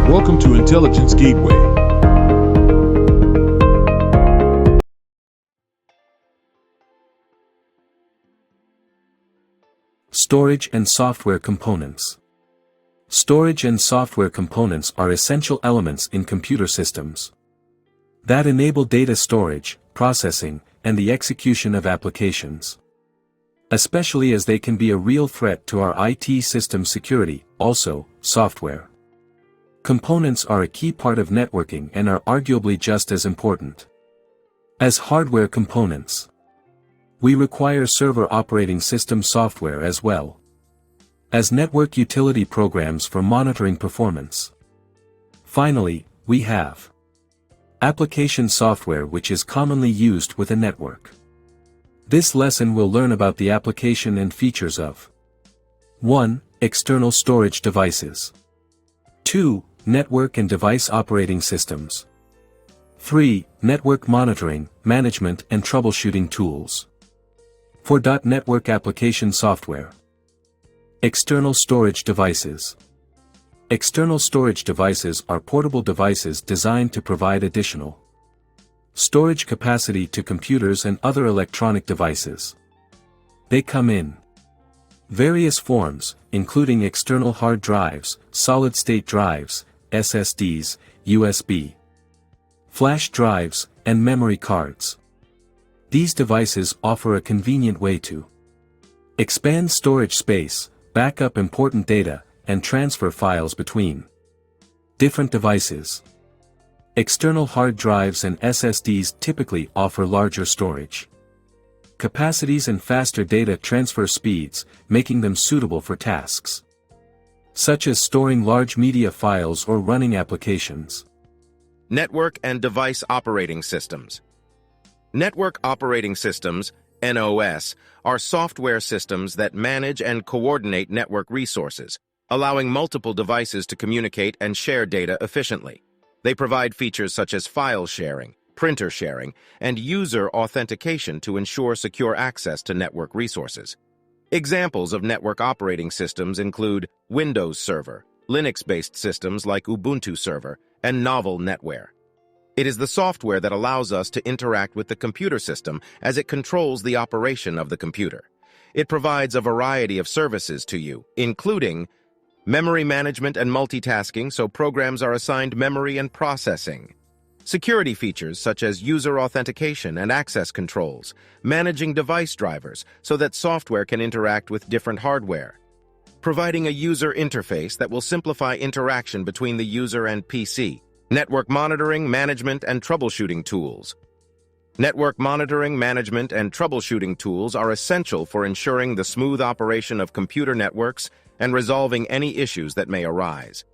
Welcome to Intelligence Gateway. Storage and software components. Storage and software components are essential elements in computer systems that enable data storage, processing, and the execution of applications, especially as they can be a real threat to our IT system security. Also, software components are a key part of networking and are arguably just as important as hardware components. We require server operating system software as well as network utility programs for monitoring performance. Finally, we have application software, which is commonly used with a network. This lesson will learn about the application and features of 1. External storage devices. 2. Network and device operating systems. 3. Network monitoring, management and troubleshooting tools. 4. Network application software. External storage devices. External storage devices are portable devices designed to provide additional storage capacity to computers and other electronic devices. They come in various forms, including external hard drives, solid-state drives, SSDs, USB, flash drives, and memory cards. These devices offer a convenient way to expand storage space, back up important data, and transfer files between different devices. External hard drives and SSDs typically offer larger storage capacities and faster data transfer speeds, making them suitable for tasks such as storing large media files or running applications. Network and device operating systems. Network operating systems, NOS, are software systems that manage and coordinate network resources, allowing multiple devices to communicate and share data efficiently. They provide features such as file sharing, printer sharing, and user authentication to ensure secure access to network resources. Examples of network operating systems include Windows Server, Linux-based systems like Ubuntu Server, and Novel NetWare. It is the software that allows us to interact with the computer system as it controls the operation of the computer. It provides a variety of services to you, including memory management and multitasking, so programs are assigned memory and processing. Security features such as user authentication and access controls, managing device drivers so that software can interact with different hardware. Providing a user interface that will simplify interaction between the user and PC. Network monitoring, management, and troubleshooting tools. Network monitoring, management, and troubleshooting tools are essential for ensuring the smooth operation of computer networks and resolving any issues that may arise.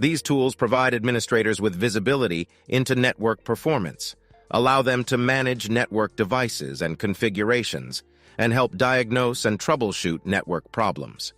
These tools provide administrators with visibility into network performance, allow them to manage network devices and configurations, and help diagnose and troubleshoot network problems.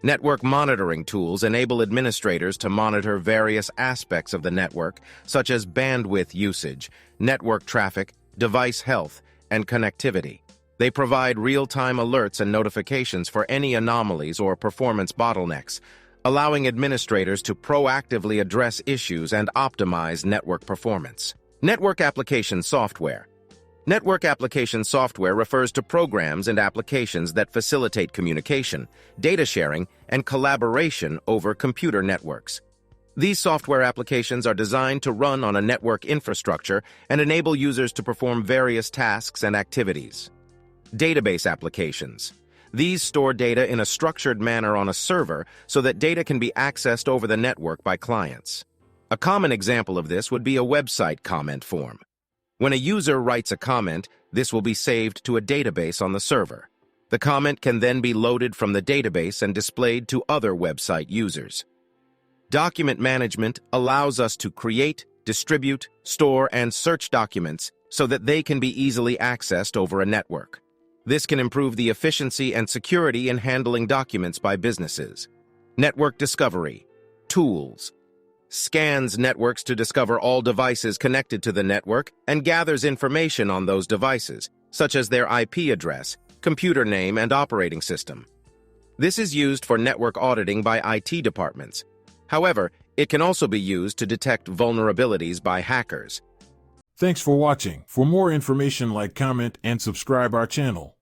Network monitoring tools enable administrators to monitor various aspects of the network, such as bandwidth usage, network traffic, device health, and connectivity. They provide real-time alerts and notifications for any anomalies or performance bottlenecks, allowing administrators to proactively address issues and optimize network performance. Network application software. Network application software refers to programs and applications that facilitate communication, data sharing, and collaboration over computer networks. These software applications are designed to run on a network infrastructure and enable users to perform various tasks and activities. Database applications. These store data in a structured manner on a server so that data can be accessed over the network by clients. A common example of this would be a website comment form. When a user writes a comment, this will be saved to a database on the server. The comment can then be loaded from the database and displayed to other website users. Document management allows us to create, distribute, store, and search documents so that they can be easily accessed over a network. This can improve the efficiency and security in handling documents by businesses. Network discovery. Tools. Scans networks to discover all devices connected to the network and gathers information on those devices, such as their IP address, computer name, and operating system. This is used for network auditing by IT departments. However, It can also be used to detect vulnerabilities by hackers. Thanks for watching. For more information, like, comment, and subscribe our channel.